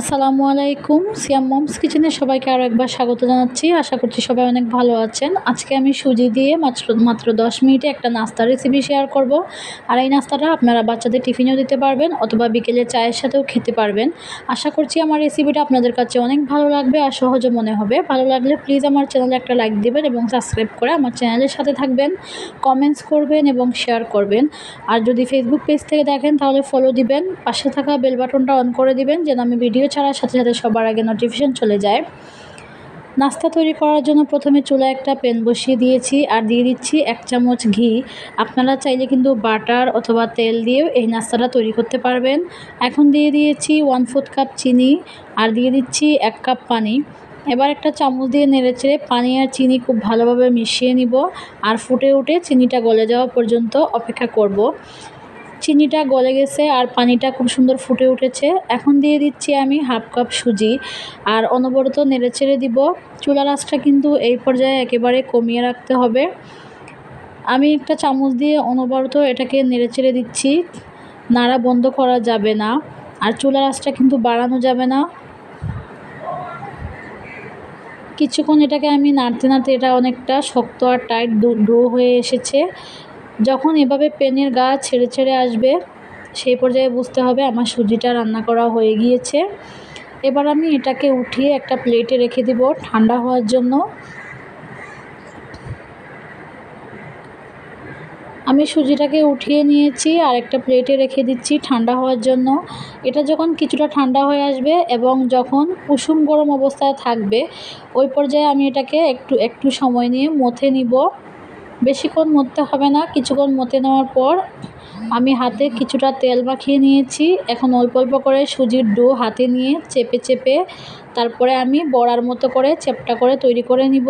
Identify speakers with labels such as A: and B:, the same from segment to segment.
A: আসসালামু আলাইকুম। সিয়াম মমস কিচেনে সবাইকে আরও একবার স্বাগত জানাচ্ছি। আশা করছি সবাই অনেক ভালো আছেন। আজকে আমি সুজি দিয়ে মাত্র 10 মিনিটে একটা নাস্তার রেসিপি শেয়ার করব। আর এই নাস্তাটা আপনারা বাচ্চাদের টিফিনেও দিতে পারবেন অথবা বিকেলে চায়ের সাথেও খেতে পারবেন। আশা করছি আমার রেসিপিটা আপনাদের কাছে অনেক ভালো লাগবে আর সহজও মনে হবে। ভালো লাগলে প্লিজ আমার চ্যানেলে একটা লাইক দিবেন এবং সাবস্ক্রাইব করে আমার চ্যানেলের সাথে থাকবেন, কমেন্টস করবেন এবং শেয়ার করবেন। আর যদি ফেসবুক পেজ থেকে দেখেন তাহলে ফলো দিবেন, পাশে থাকা বেল বাটনটা অন করে দিবেন যেন আমি ভিডিও ছাড়ার সাথে সাথে সবার আগে নোটিফিকেশন চলে যায়। নাস্তা তৈরি করার জন্য প্রথমে চুলায় একটা প্যান বসিয়ে দিয়েছি আর দিয়ে দিচ্ছি 1 চামচ ঘি। আপনারা চাইলে কিন্তু বাটার অথবা তেল দিয়েও এই নাস্তাটা তৈরি করতে পারবেন। এখন দিয়ে দিয়েছি 1/4 কাপ চিনি আর দিয়ে দিচ্ছি 1 কাপ পানি। এবার একটা চামচ দিয়ে নেড়েচেড়ে পানি আর চিনি খুব ভালোভাবে মিশিয়ে নিব আর ফুটে উঠে চিনিটা গলে যাওয়া পর্যন্ত অপেক্ষা করব। চিনিটা গলে গেছে আর পানিটা খুব সুন্দর ফুটে উঠেছে। এখন দিয়ে দিচ্ছি আমি 1/2 কাপ সুজি আর অনবরত নেড়েচেড়ে দিব। চুলার আঁচটা কিন্তু এই পর্যায়ে একেবারে কমিয়ে রাখতে হবে। আমি একটা চামচ দিয়ে অনবরত এটাকে নেড়েচেড়ে দিচ্ছি, নাড়া বন্ধ করা যাবে না আর চুলার আঁচটা কিন্তু বাড়ানো যাবে না। কিছুক্ষণ এটাকে আমি নাড়তে নাড়তে এটা অনেকটা শক্ত আর টাইট ডো হয়ে এসেছে। যখন এভাবে প্যানের গা ছেড়ে ছেড়ে আসবে সেই পর্যায়ে বুঝতে হবে আমার সুজিটা রান্না করা হয়ে গিয়েছে। এবার আমি এটাকে উঠিয়ে একটা প্লেটে রেখে দেব ঠান্ডা হওয়ার জন্য। আমি সুজিটাকে উঠিয়ে নিয়েছি আর একটা প্লেটে রেখে দিচ্ছি ঠান্ডা হওয়ার জন্য। এটা যখন কিছুটা ঠান্ডা হয়ে আসবে এবং যখন কুসুম গরম অবস্থায় থাকবে ওই পর্যায়ে আমি এটাকে একটু সময় নিয়ে মথে নিব। বেশিক্ষণ মথতে হবে না। কিছুক্ষণ মথে নেওয়ার পর আমি হাতে কিছুটা তেল মাখিয়ে নিয়েছি। এখন অল্প অল্প করে সুজির ডো হাতে নিয়ে চেপে চেপে তারপরে আমি বড়ার মতো করে চ্যাপ্টা করে তৈরি করে নিব।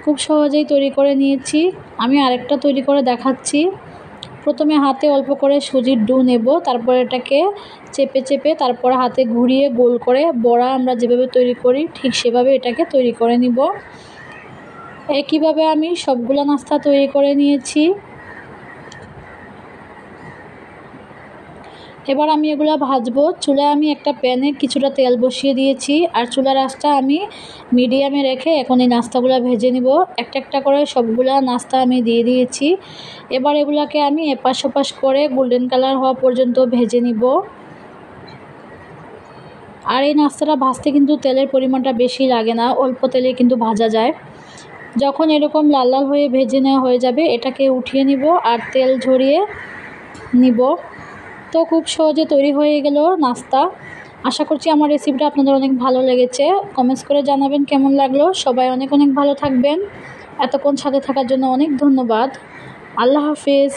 A: খুব সহজেই তৈরি করে নিয়েছি। আমি আরেকটা তৈরি করে দেখাচ্ছি। প্রথমে হাতে অল্প করে সুজির ডো নেব, তারপর এটাকে চেপে চেপে তারপর হাতে ঘুরিয়ে গোল করে বড়া আমরা যেভাবে তৈরি করি ঠিক সেভাবে এটাকে তৈরি করে নিব। একইভাবে আমি সবগুলো নাস্তা তৈরি করে নিয়েছি। এবার আমি এগুলো ভাজবো। চুলায় আমি একটা প্যানে কিছুটা তেল বসিয়ে দিয়েছি আর চুলার আঁচটা আমি মিডিয়ামে রেখে এখন এই নাস্তাগুলো ভেজে নিব। একটা একটা করে সবগুলা নাস্তা আমি দিয়ে দিয়েছি। এবার এগুলাকে আমি এপাশ ওপাশ করে গোল্ডেন কালার হওয়া পর্যন্ত ভেজে নিব। আর এই নাস্তাটা ভাজতে কিন্তু তেলের পরিমাণটা বেশি লাগে না, অল্প তেলে কিন্তু ভাজা যায়। যখন এরকম লাল লাল হয়ে ভেজে নেওয়া হয়ে যাবে এটাকে উঠিয়ে নিব আর তেল ঝরিয়ে নিব। তো খুব সহজে তৈরি হয়ে গেল নাস্তা। আশা করছি আমার রেসিপিটা আপনাদের অনেক ভালো লেগেছে। কমেন্টস করে জানাবেন কেমন লাগলো। সবাই অনেক অনেক ভালো থাকবেন। এতক্ষণ সাথে থাকার জন্য অনেক ধন্যবাদ। আল্লাহ হাফেজ।